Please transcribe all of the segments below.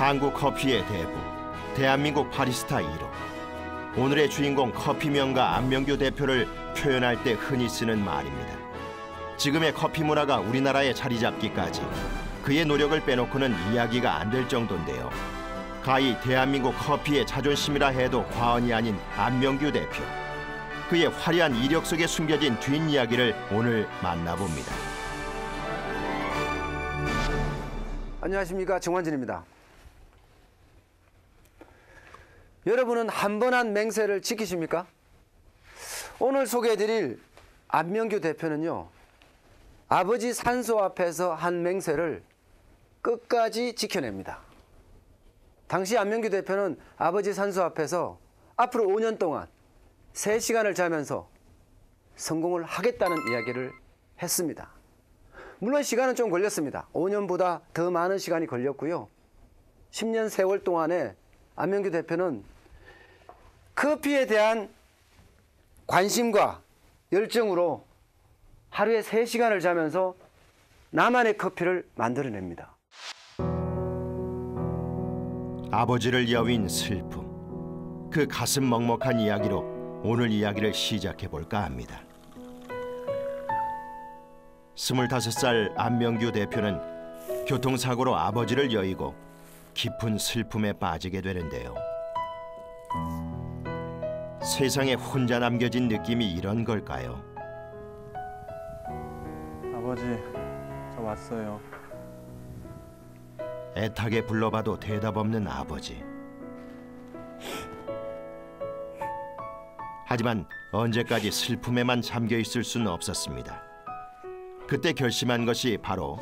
한국 커피의 대부, 대한민국 바리스타 1호. 오늘의 주인공 커피 명가 안명규 대표를 표현할 때 흔히 쓰는 말입니다. 지금의 커피 문화가 우리나라에 자리 잡기까지 그의 노력을 빼놓고는 이야기가 안 될 정도인데요. 가히 대한민국 커피의 자존심이라 해도 과언이 아닌 안명규 대표. 그의 화려한 이력 속에 숨겨진 뒷이야기를 오늘 만나봅니다. 안녕하십니까, 정환진입니다. 여러분은 한 번 한 맹세를 지키십니까? 오늘 소개해드릴 안명규 대표는요, 아버지 산소 앞에서 한 맹세를 끝까지 지켜냅니다. 당시 안명규 대표는 아버지 산소 앞에서 앞으로 5년 동안 3시간을 자면서 성공을 하겠다는 이야기를 했습니다. 물론 시간은 좀 걸렸습니다. 5년보다 더 많은 시간이 걸렸고요. 10년 세월 동안에 안명규 대표는 커피에 대한 관심과 열정으로 하루에 3시간을 자면서 나만의 커피를 만들어냅니다. 아버지를 여윈 슬픔. 그 가슴 먹먹한 이야기로 오늘 이야기를 시작해볼까 합니다. 25살 안명규 대표는 교통사고로 아버지를 여의고 깊은 슬픔에 빠지게 되는데요. 세상에 혼자 남겨진 느낌이 이런 걸까요? 아버지, 저 왔어요. 애타게 불러봐도 대답 없는 아버지. 하지만 언제까지 슬픔에만 잠겨 있을 수는 없었습니다. 그때 결심한 것이 바로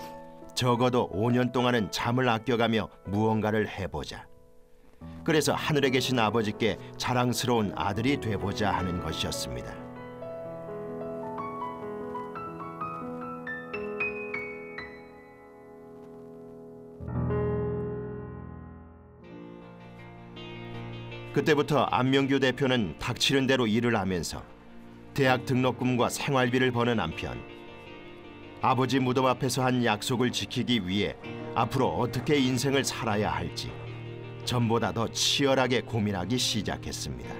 적어도 5년 동안은 잠을 아껴가며 무언가를 해보자. 그래서 하늘에 계신 아버지께 자랑스러운 아들이 돼보자 하는 것이었습니다. 그때부터 안명규 대표는 닥치는 대로 일을 하면서 대학 등록금과 생활비를 버는 한편 아버지 무덤 앞에서 한 약속을 지키기 위해 앞으로 어떻게 인생을 살아야 할지 전보다 더 치열하게 고민하기 시작했습니다.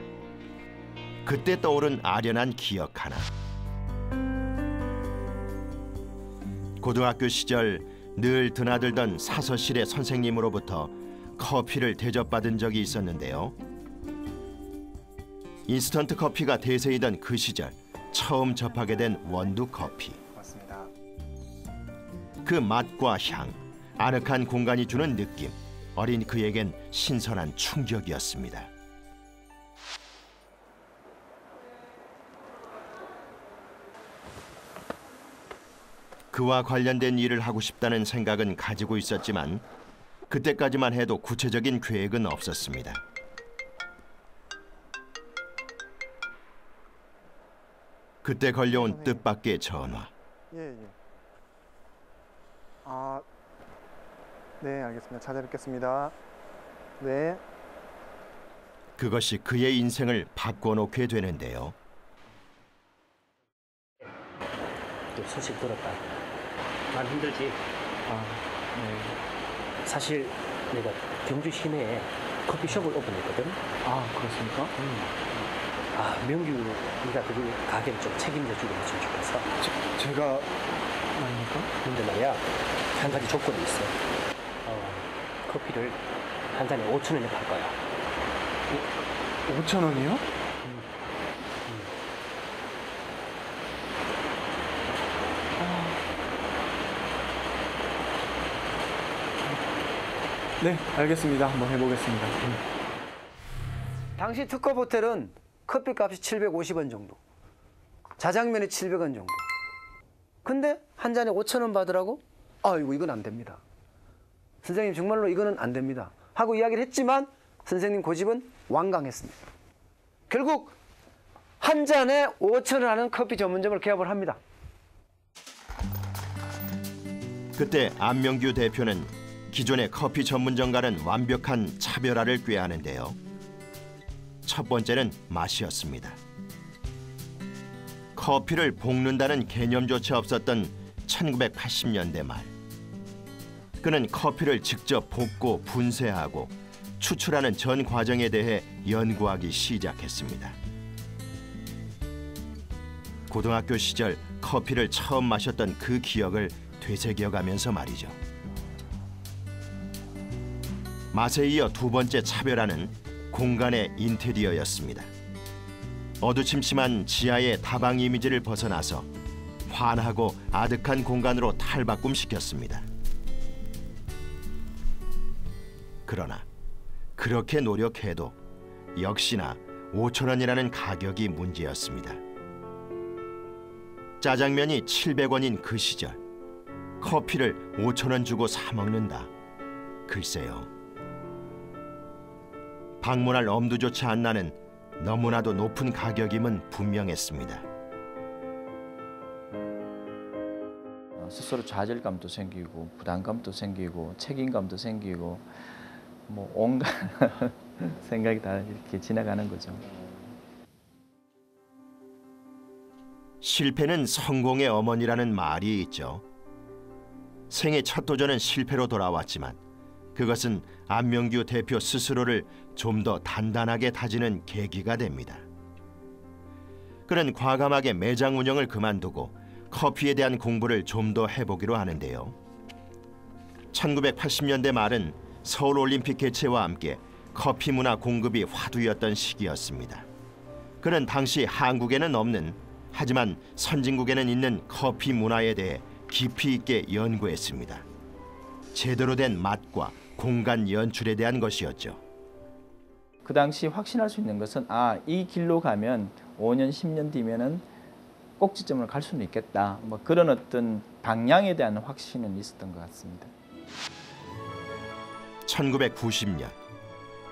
그때 떠오른 아련한 기억 하나. 고등학교 시절 늘 드나들던 사서실의 선생님으로부터 커피를 대접받은 적이 있었는데요. 인스턴트 커피가 대세이던 그 시절 처음 접하게 된 원두 커피. 맞습니다. 그 맛과 향, 아늑한 공간이 주는 느낌, 어린 그에겐 신선한 충격이었습니다. 그와 관련된 일을 하고 싶다는 생각은 가지고 있었지만 그때까지만 해도 구체적인 계획은 없었습니다. 그때 걸려온 뜻밖의 전화. 예. 네, 알겠습니다. 찾아뵙겠습니다. 네. 그것이 그의 인생을 바꿔놓게 되는데요. 소식 들었다. 많이 힘들지? 네. 사실 내가 경주 시내에 커피숍을 오픈했거든. 그렇습니까? 명규, 네가 그 가게를 좀 책임져 주고 있으면 좋겠어. 제가 아닙니까? 근데 말이야, 한 가지 조건이 있어. 커피를 한 잔에 5,000원에 팔 거야. 5,000원이요? 네, 알겠습니다. 한번 해보겠습니다. 당시 특급 호텔은 커피값이 750원 정도, 자장면이 700원 정도. 근데 한 잔에 5,000원 받으라고? 아이고, 이건 안 됩니다. 선생님, 정말로 이거는 안 됩니다 하고 이야기를 했지만 선생님 고집은 완강했습니다. 결국 한 잔에 5,000원 하는 커피 전문점을 개업을 합니다. 그때 안명규 대표는 기존의 커피 전문점과는 완벽한 차별화를 꾀하는데요. 첫 번째는 맛이었습니다. 커피를 볶는다는 개념조차 없었던 1980년대 말. 그는 커피를 직접 볶고 분쇄하고 추출하는 전 과정에 대해 연구하기 시작했습니다. 고등학교 시절 커피를 처음 마셨던 그 기억을 되새겨가면서 말이죠. 맛에 이어 두 번째 차별화는 공간의 인테리어였습니다. 어두침침한 지하의 다방 이미지를 벗어나서 환하고 아득한 공간으로 탈바꿈시켰습니다. 그러나 그렇게 노력해도 역시나 5,000원이라는 가격이 문제였습니다. 짜장면이 700원인 그 시절 커피를 5,000원 주고 사 먹는다. 글쎄요. 방문할 엄두조차 안 나는 너무나도 높은 가격임은 분명했습니다. 스스로 좌절감도 생기고 부담감도 생기고 책임감도 생기고 뭐 온갖 생각이 다 이렇게 지나가는 거죠. 실패는 성공의 어머니라는 말이 있죠. 생애 첫 도전은 실패로 돌아왔지만 그것은 안명규 대표 스스로를 좀 더 단단하게 다지는 계기가 됩니다. 그는 과감하게 매장 운영을 그만두고 커피에 대한 공부를 좀 더 해보기로 하는데요. 1980년대 말은 서울올림픽 개최와 함께 커피 문화 공급이 화두였던 시기였습니다. 그는 당시 한국에는 없는 하지만 선진국에는 있는 커피 문화에 대해 깊이 있게 연구했습니다. 제대로 된 맛과 공간 연출에 대한 것이었죠. 그 당시 확신할 수 있는 것은 이 길로 가면 5년, 10년 뒤면은 꼭지점을 갈 수는 있겠다. 뭐 그런 어떤 방향에 대한 확신은 있었던 것 같습니다. 1990년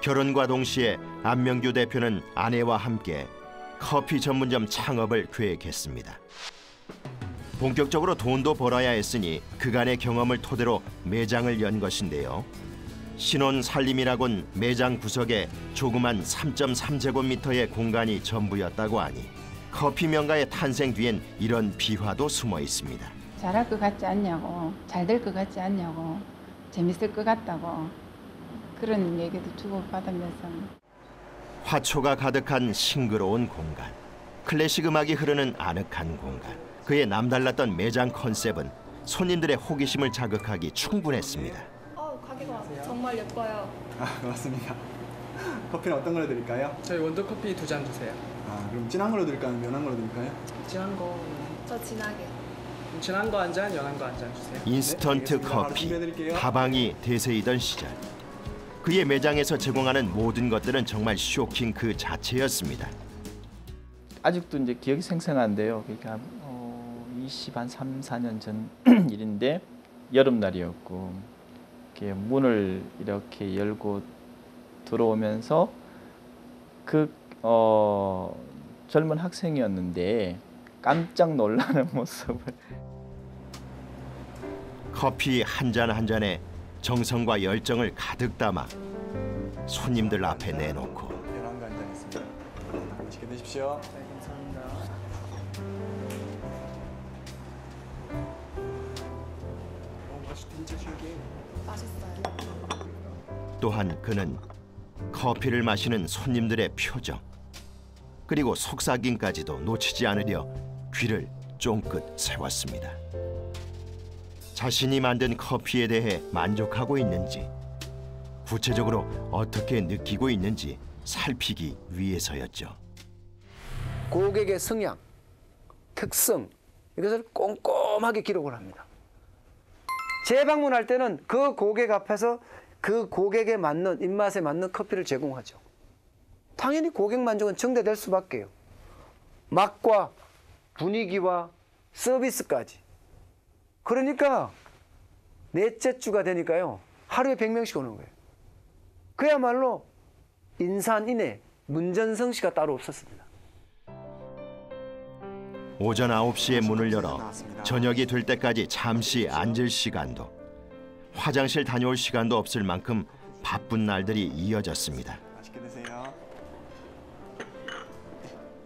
결혼과 동시에 안명규 대표는 아내와 함께 커피 전문점 창업을 계획했습니다. 본격적으로 돈도 벌어야 했으니 그간의 경험을 토대로 매장을 연 것인데요. 신혼 살림이라곤 매장 구석에 조그만 3.3제곱미터의 공간이 전부였다고 하니 커피 명가의 탄생 뒤엔 이런 비화도 숨어 있습니다. 잘할 것 같지 않냐고, 잘 될 것 같지 않냐고, 재밌을 것 같다고 그런 얘기도 주고받으면서 화초가 가득한 싱그러운 공간, 클래식 음악이 흐르는 아늑한 공간. 그의 남달랐던 매장 컨셉은 손님들의 호기심을 자극하기 충분했습니다. 가게가 정말 예뻐요. 고맙습니다. 커피는 어떤 걸로 드릴까요? 저희 원두커피 2잔 주세요. 그럼 진한 걸로 드릴까요? 연한 걸로 드릴까요? 진한 거, 저 진하게. 진한 거 한 잔, 연한 거 한 잔 주세요. 인스턴트 알겠습니다. 바로 커피, 준비해드릴게요. 다방이 대세이던 시절. 그의 매장에서 제공하는 모든 것들은 정말 쇼킹 그 자체였습니다. 아직도 이제 기억이 생생한데요. 그러니까 3, 4년 전 일인데 여름날이었고 이렇게 문을 이렇게 열고 들어오면서 그 젊은 학생이었는데 깜짝 놀라는 모습을 커피 한 잔 한 잔에 정성과 열정을 가득 담아 손님들 앞에 내놓고 연한 거 한 잔 있습니다. 맛있게 드십시오. 네, 감사합니다. 맛있어요. 또한 그는 커피를 마시는 손님들의 표정 그리고 속삭임까지도 놓치지 않으려 귀를 쫑긋 세웠습니다. 자신이 만든 커피에 대해 만족하고 있는지 구체적으로 어떻게 느끼고 있는지 살피기 위해서였죠. 고객의 성향, 특성 이것을 꼼꼼하게 기록을 합니다. 재방문할 때는 그 고객 앞에서 그 고객에 맞는 입맛에 맞는 커피를 제공하죠. 당연히 고객 만족은 증대될 수밖에요. 맛과 분위기와 서비스까지. 그러니까 넷째 주가 되니까요. 하루에 100명씩 오는 거예요. 그야말로 인산인해, 문전성시가 따로 없었습니다. 오전 9시에 문을 열어 저녁이 될 때까지 잠시 앉을 시간도 화장실 다녀올 시간도 없을 만큼 바쁜 날들이 이어졌습니다. 맛있게 드세요.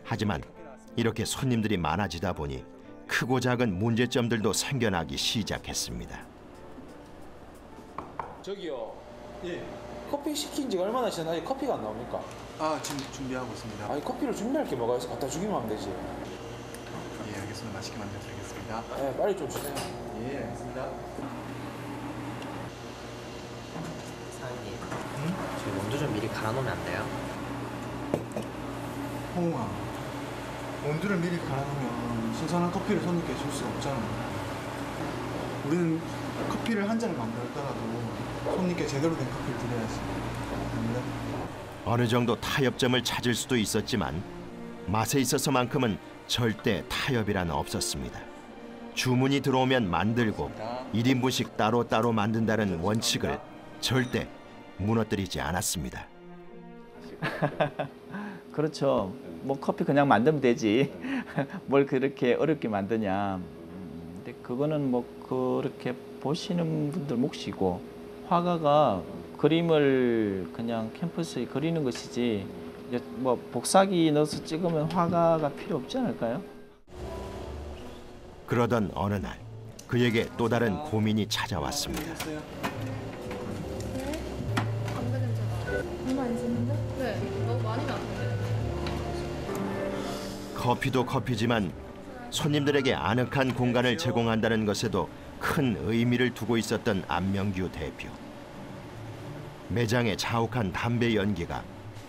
하지만 이렇게 손님들이 많아지다 보니 크고 작은 문제점들도 생겨나기 시작했습니다. 저기요. 예. 커피 시킨 지가 얼마나 지났는데 커피가 안 나옵니까? 지금 준비하고 있습니다. 아니 커피를 준비할 게 뭐가 있어? 갖다 주기만 하면 되지. 예, 알겠습니다. 맛있게 만들어드리겠습니다. 네, 빨리 좀 주세요. 예, 알겠습니다. 사장님, 저희 원두 좀 미리 갈아놓으면 안 돼요? 홍아, 원두를 미리 갈아놓으면 신선한 커피를 손님께 줄 수가 없잖아. 우리는 커피를 한 잔을 만들었더라도 손님께 제대로 된 커피를 드려야지. 아닌가? 어느 정도 타협점을 찾을 수도 있었지만 맛에 있어서만큼은 절대 타협이란 없었습니다. 주문이 들어오면 만들고 1인분씩 따로따로 만든다는 원칙을 절대 무너뜨리지 않았습니다. 그렇죠. 뭐 커피 그냥 만들면 되지. 뭘 그렇게 어렵게 만드냐. 근데 그거는 뭐 그렇게 보시는 분들 몫이고, 화가가 그림을 그냥 캔버스에 그리는 것이지 이제 뭐 복사기 넣어서 찍으면 화가가 필요 없지 않을까요? 그러던 어느 날 그에게 또 다른 고민이 찾아왔습니다. 담배 냄새 나. 얼마 안 쓰는데? 네, 너무 많이 나는데. 커피도 커피지만 손님들에게 아늑한 공간을 제공한다는 것에도 큰 의미를 두고 있었던 안명규 대표. 매장의 자욱한 담배 연기가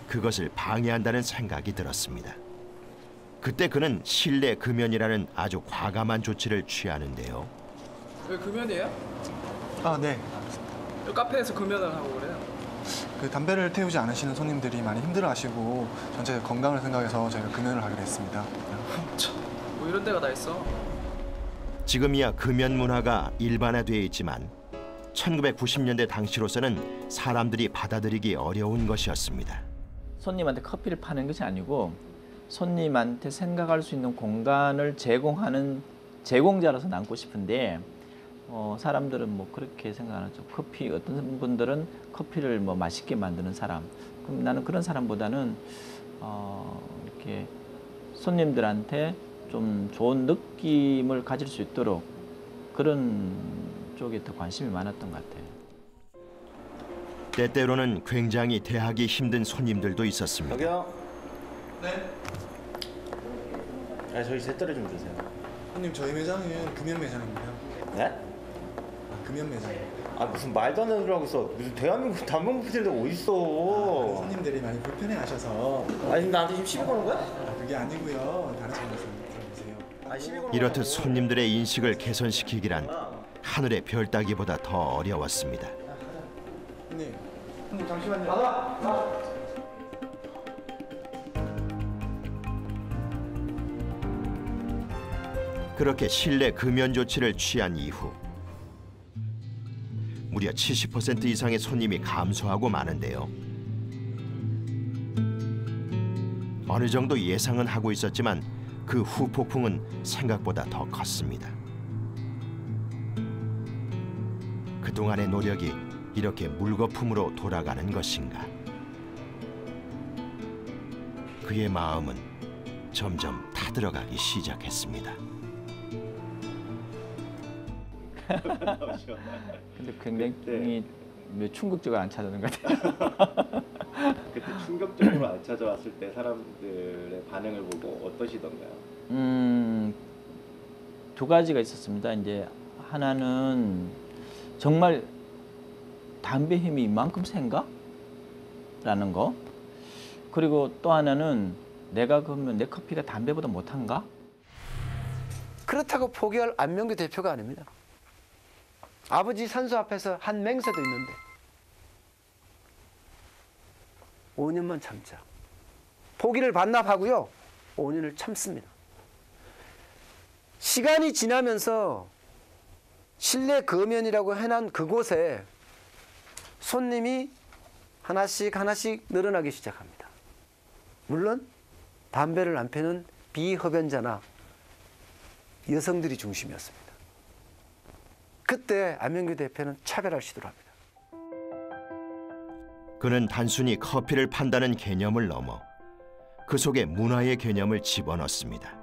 그것을 방해한다는 생각이 들었습니다. 그때 그는 실내 금연이라는 아주 과감한 조치를 취하는데요. 여기 금연이에요? 네. 여기 카페에서 금연을 하고 그래요? 그 담배를 태우지 않으시는 손님들이 많이 힘들어하시고 전체 건강을 생각해서 저희가 금연을 하기로 했습니다. 뭐 이런 데가 다 있어. 지금이야 금연 문화가 일반화되어 있지만 1990년대 당시로서는 사람들이 받아들이기 어려운 것이었습니다. 손님한테 커피를 파는 것이 아니고 손님한테 생각할 수 있는 공간을 제공하는 제공자로서 남고 싶은데 사람들은 뭐 그렇게 생각하죠. 커피 어떤 분들은 커피를 뭐 맛있게 만드는 사람. 그럼 나는 그런 사람보다는 이렇게 손님들한테 좀 좋은 느낌을 가질 수 있도록 그런 쪽에 더 관심이 많았던 것 같아요. 때때로는 굉장히 대하기 힘든 손님들도 있었습니다. 저기요. 네. 저희 셋더리 좀 주세요. 손님, 저희 매장은 금연 매장입니다. 네? 금연 매장입니다. 무슨 말도 안 되는 소리 하고 있어. 무슨 대한민국 담배 못 피는 데가 어딨어. 손님들이 많이 불편해하셔서. 아니 나한테 지금 시비 거는 거야? 그게 아니고요. 다른 분들 들어주세요. 시비 거는 이렇듯 손님들의 인식을 개선시키기란 하늘의 별 따기보다 더 어려웠습니다. 손님 잠시만요. 그렇게 실내 금연 조치를 취한 이후 무려 70% 이상의 손님이 감소하고 마는데요. 어느 정도 예상은 하고 있었지만 그 후폭풍은 생각보다 더 컸습니다. 그동안의 노력이 이렇게 물거품으로 돌아가는 것인가? 그의 마음은 점점 타들어가기 시작했습니다. 근데 굉장히 충격적으로 안 찾아오는 것 같아요. 그때 충격적으로 안 찾아왔을 때 사람들의 반응을 보고 어떠시던가요? 두 가지가 있었습니다. 이제 하나는 정말 담배 힘이 이만큼 센가? 라는 거. 그리고 또 하나는 내가 그러면 내 커피가 담배보다 못한가? 그렇다고 포기할 안명규 대표가 아닙니다. 아버지 산소 앞에서 한 맹세도 있는데 5년만 참자. 포기를 반납하고요. 5년을 참습니다. 시간이 지나면서 실내 금연이라고 해놓은 그곳에 손님이 하나씩 늘어나기 시작합니다. 물론 담배를 안 피는 비흡연자나 여성들이 중심이었습니다. 그때 안명규 대표는 차별할 시도를 합니다. 그는 단순히 커피를 판다는 개념을 넘어 그 속에 문화의 개념을 집어넣습니다.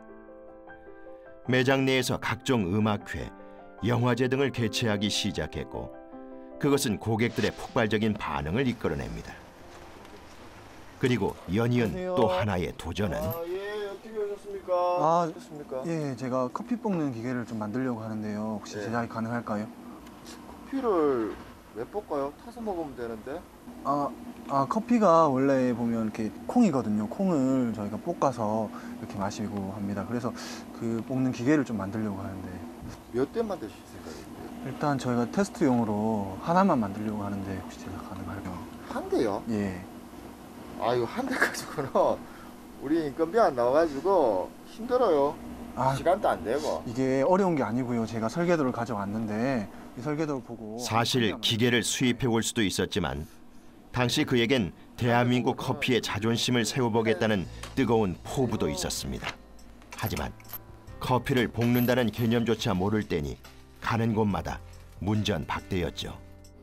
매장 내에서 각종 음악회, 영화제 등을 개최하기 시작했고 그것은 고객들의 폭발적인 반응을 이끌어냅니다. 그리고 연이은 또 하나의 도전은 예, 어떻게 오셨습니까? 예, 제가 커피 볶는 기계를 좀 만들려고 하는데요. 혹시 제작이 가능할까요? 커피를 왜 볶아요? 타서 먹으면 되는데. 커피가 원래 보면 이렇게 콩이거든요. 콩을 저희가 볶아서 이렇게 마시고 합니다. 그래서 그 볶는 기계를 좀 만들려고 하는데. 몇 대 만드실 생각이에요? 일단 저희가 테스트용으로 하나만 만들려고 하는데 혹시 제작 가능할까요? 한 대요? 예. 이거 한 대 가지고는 우리 인건비 안 나와가지고 힘들어요. 시간도 안 되고. 이게 어려운 게 아니고요. 제가 설계도를 가져왔는데 이 설계도를 보고 사실 기계를 수입해 올 수도 있었지만 당시 그에겐 대한민국 커피의 자존심을 세워보겠다는 뜨거운 포부도 있었습니다. 하지만 커피를 볶는다는 개념조차 모를 때니 가는 곳마다 문전박대였죠.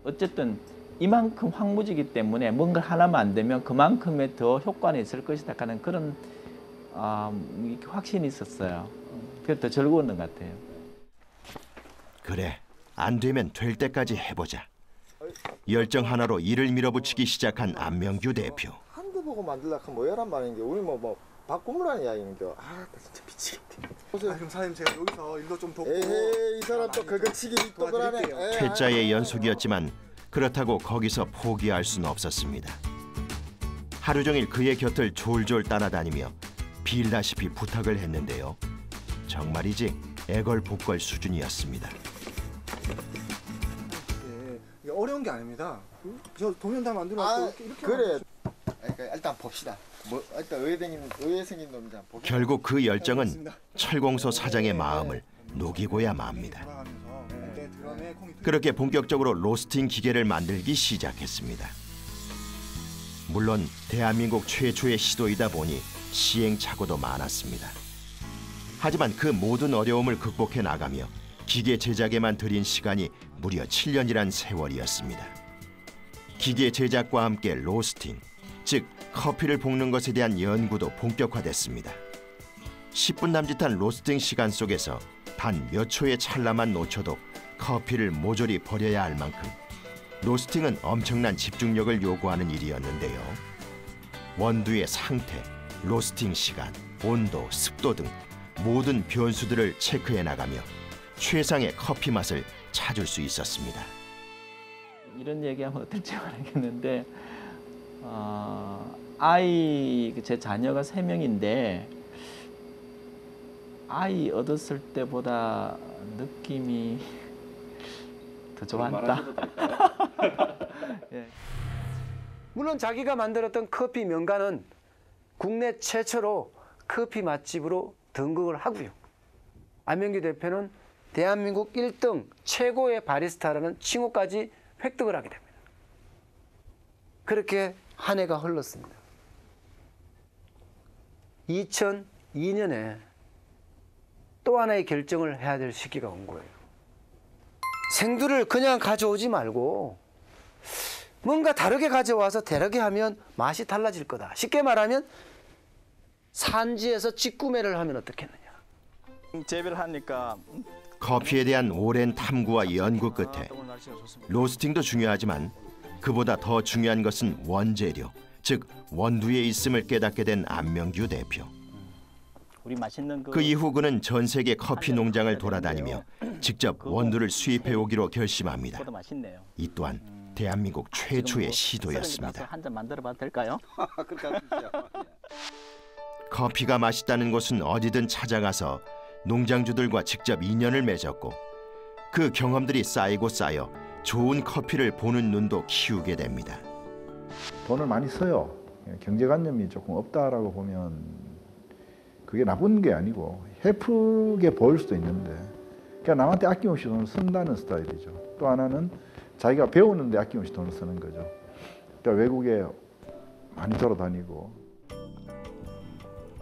어쨌든 이만큼 황무지기 때문에 뭔가 하나만 안 되면 그만큼의 더 효과는 있을 것이다 하는 그런 확신이 있었어요. 그래서 더 즐거웠던 것 같아요. 그래, 안 되면 될 때까지 해보자. 열정 하나로 일을 밀어붙이기 시작한 안명규 대표. 한 대 보고 만들려고 하면 뭐야란 말인데 우리 뭐 바꾸라는 이야기인데 나 진짜 미치겠네. 그럼 사장님 제가 여기서 일도 좀 돕고. 에이, 이 사람 또 긁어치기 또 그러네. 퇴짜의 연속이었지만 그렇다고 거기서 포기할 수는 없었습니다. 하루 종일 그의 곁을 졸졸 따라다니며 빌다시피 부탁을 했는데요. 정말이지 애걸복걸 수준이었습니다. 이게 어려운 게 아닙니다. 저 도면 다 만들어놨고 이렇게 그래. 그러니까 일단 봅시다. 일단 의외 생긴 놈이자. 결국 그 열정은 철공소 사장의 마음을 녹이고야 맙니다. 그렇게 본격적으로 로스팅 기계를 만들기 시작했습니다. 물론 대한민국 최초의 시도이다 보니 시행착오도 많았습니다. 하지만 그 모든 어려움을 극복해 나가며 기계 제작에만 들인 시간이 무려 7년이란 세월이었습니다. 기계 제작과 함께 로스팅, 즉 커피를 볶는 것에 대한 연구도 본격화됐습니다. 10분 남짓한 로스팅 시간 속에서 단 몇 초의 찰나만 놓쳐도 커피를 모조리 버려야 할 만큼 로스팅은 엄청난 집중력을 요구하는 일이었는데요. 원두의 상태, 로스팅 시간, 온도, 습도 등 모든 변수들을 체크해 나가며 최상의 커피 맛을 찾을 수 있었습니다. 이런 얘기하면 어떨지 모르겠는데 제 자녀가 3명인데 아이 얻었을 때보다 느낌이 더 좋았다. 예. 물론 자기가 만들었던 커피 명가는 국내 최초로 커피 맛집으로 등극을 하고요. 안명규 대표는 대한민국 1등 최고의 바리스타라는 칭호까지 획득을 하게 됩니다. 그렇게 한 해가 흘렀습니다. 2002년에 또 하나의 결정을 해야 될 시기가 온 거예요. 생두를 그냥 가져오지 말고 뭔가 다르게 가져와서 다르게 하면 맛이 달라질 거다. 쉽게 말하면 산지에서 직구매를 하면 어떻겠느냐. 재배를 하니까 커피에 대한 오랜 탐구와 연구 끝에 로스팅도 중요하지만 그보다 더 중요한 것은 원재료, 즉 원두에 있음을 깨닫게 된 안명규 대표. 우리 맛있는 그 이후 그는 전 세계 커피 농장을 돌아다니며 직접 원두를 수입해 오기로 결심합니다. 이 또한 대한민국 최초의 시도였습니다. 한 잔 만들어봐도 될까요? 커피가 맛있다는 곳은 어디든 찾아가서 농장주들과 직접 인연을 맺었고 그 경험들이 쌓이고 쌓여 좋은 커피를 보는 눈도 키우게 됩니다. 돈을 많이 써요. 경제관념이 조금 없다라고 보면 그게 나쁜 게 아니고 해프게 보일 수도 있는데 그러니까 남한테 아낌없이 돈을 쓴다는 스타일이죠. 또 하나는 자기가 배우는데 아낌없이 돈을 쓰는 거죠. 그러니까 외국에 많이 돌아다니고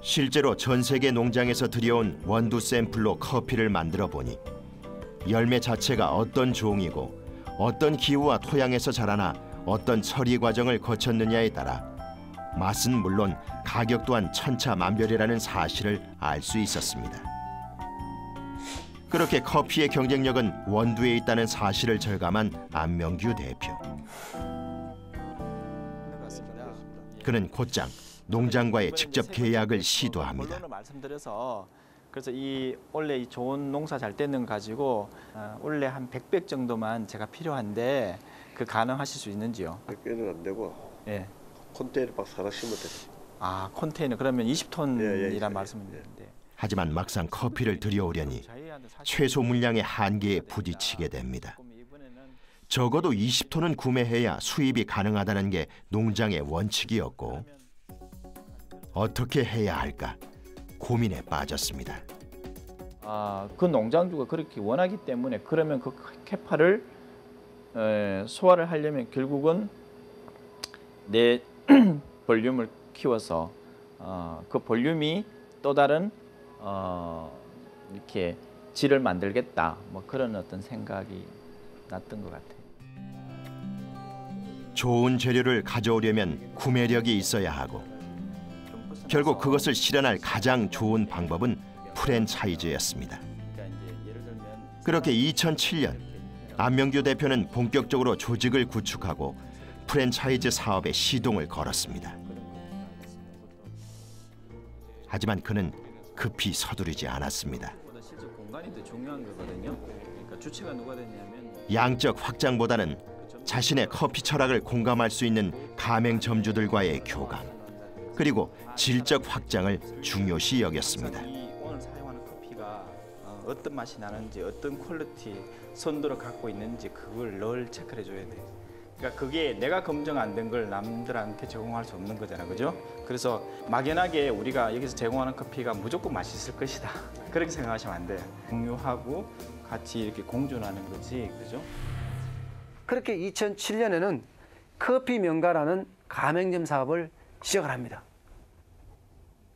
실제로 전 세계 농장에서 들여온 원두 샘플로 커피를 만들어 보니 열매 자체가 어떤 종이고 어떤 기후와 토양에서 자라나 어떤 처리 과정을 거쳤느냐에 따라 맛은 물론 가격 또한 천차만별이라는 사실을 알 수 있었습니다. 그렇게 커피의 경쟁력은 원두에 있다는 사실을 절감한 안명규 대표. 그는 곧장 농장과의 직접 계약을 시도합니다. 말씀드려서 그래서 원래 이 좋은 농사 잘 되는 거 가지고 원래 한 100백 정도만 제가 필요한데 그 가능하실 수 있는지요? 100개는 안 되고 예. 컨테이너 박스 하나 심으면 돼. 아, 컨테이너 그러면 20톤이란 말씀인데. 하지만 막상 커피를 들여오려니 최소 물량의 한계에 부딪히게 됩니다. 적어도 20톤은 구매해야 수입이 가능하다는 게 농장의 원칙이었고 어떻게 해야 할까 고민에 빠졌습니다. 그 농장주가 그렇게 원하기 때문에 그러면 그 캐파를 소화를 하려면 결국은 내 볼륨을 키워서 그 볼륨이 또 다른 이렇게 질을 만들겠다 뭐 그런 어떤 생각이 났던 것 같아요. 좋은 재료를 가져오려면 구매력이 있어야 하고 결국 그것을 실현할 가장 좋은 방법은 프랜차이즈였습니다. 그렇게 2007년 안명규 대표는 본격적으로 조직을 구축하고 프랜차이즈 사업에 시동을 걸었습니다. 하지만 그는 급히 서두르지 않았습니다. 실제 공간이 더 중요한 거거든요. 그러니까 주체가 누가 되냐면 양적 확장보다는 자신의 커피 철학을 공감할 수 있는 가맹점주들과의 교감 그리고 질적 확장을 중요시 여겼습니다. 오늘 사용하는 커피가 어떤 맛이 나는지 어떤 퀄리티 선도를 갖고 있는지 그걸 늘 체크를 해줘야 돼. 그러니까 그게 내가 검증 안 된 걸 남들한테 제공할 수 없는 거잖아, 그죠? 그래서 막연하게 우리가 여기서 제공하는 커피가 무조건 맛있을 것이다 그렇게 생각하시면 안 돼요. 공유하고 같이 이렇게 공존하는 거지, 그죠? 그렇게 2007년에는 커피 명가라는 가맹점 사업을 시작을 합니다.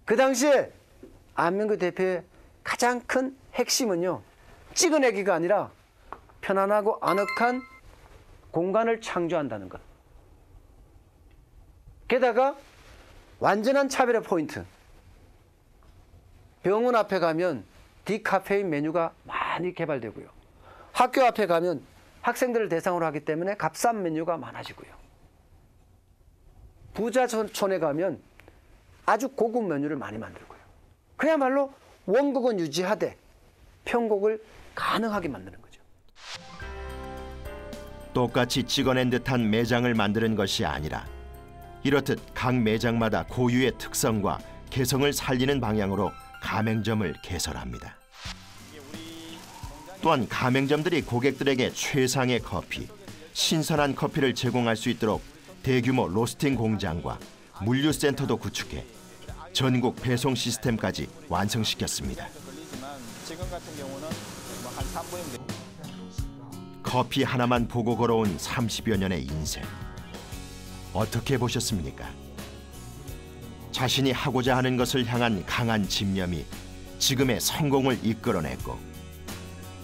그 당시에 안명규 대표의 가장 큰 핵심은요, 찍어내기가 아니라 편안하고 아늑한 공간을 창조한다는 것. 게다가 완전한 차별의 포인트. 병원 앞에 가면 디카페인 메뉴가 많이 개발되고요. 학교 앞에 가면 학생들을 대상으로 하기 때문에 값싼 메뉴가 많아지고요. 부자촌에 가면 아주 고급 메뉴를 많이 만들고요. 그야말로 원곡은 유지하되 편곡을 가능하게 만드는 거죠. 똑같이 찍어낸 듯한 매장을 만드는 것이 아니라 이렇듯 각 매장마다 고유의 특성과 개성을 살리는 방향으로 가맹점을 개설합니다. 또한 가맹점들이 고객들에게 최상의 커피, 신선한 커피를 제공할 수 있도록 대규모 로스팅 공장과 물류센터도 구축해 전국 배송 시스템까지 완성시켰습니다. 지금 같은 경우는 한 3분이면 커피 하나만 보고 걸어온 30여 년의 인생. 어떻게 보셨습니까? 자신이 하고자 하는 것을 향한 강한 집념이 지금의 성공을 이끌어냈고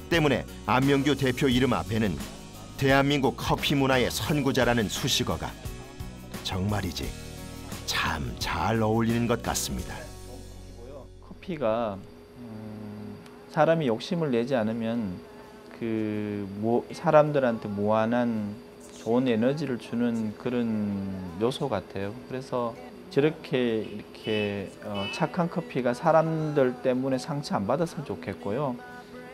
때문에 안명규 대표 이름 앞에는 대한민국 커피 문화의 선구자라는 수식어가 정말이지 참 잘 어울리는 것 같습니다. 커피가 사람이 욕심을 내지 않으면 사람들한테 무한한 좋은 에너지를 주는 그런 요소 같아요. 그래서 저렇게 이렇게 착한 커피가 사람들 때문에 상처 안 받았으면 좋겠고요.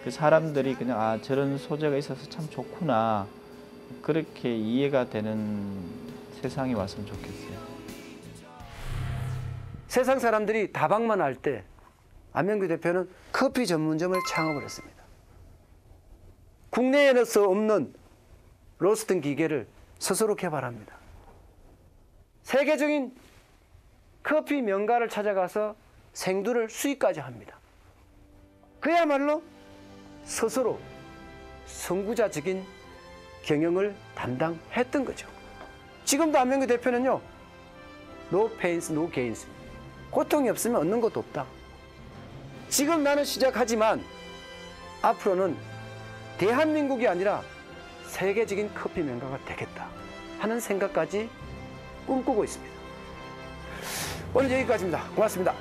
그 사람들이 그냥 저런 소재가 있어서 참 좋구나 그렇게 이해가 되는 세상이 왔으면 좋겠어요. 세상 사람들이 다방만 할 때 안명규 대표는 커피 전문점을 창업을 했습니다. 국내에서 없는 로스팅 기계를 스스로 개발합니다. 세계적인 커피 명가를 찾아가서 생두를 수입까지 합니다. 그야말로 스스로 선구자적인 경영을 담당했던 거죠. 지금도 안명규 대표는요, no pains, no gains. 고통이 없으면 얻는 것도 없다. 지금 나는 시작하지만 앞으로는 대한민국이 아니라 세계적인 커피 명가가 되겠다 하는 생각까지 꿈꾸고 있습니다. 오늘 여기까지입니다. 고맙습니다.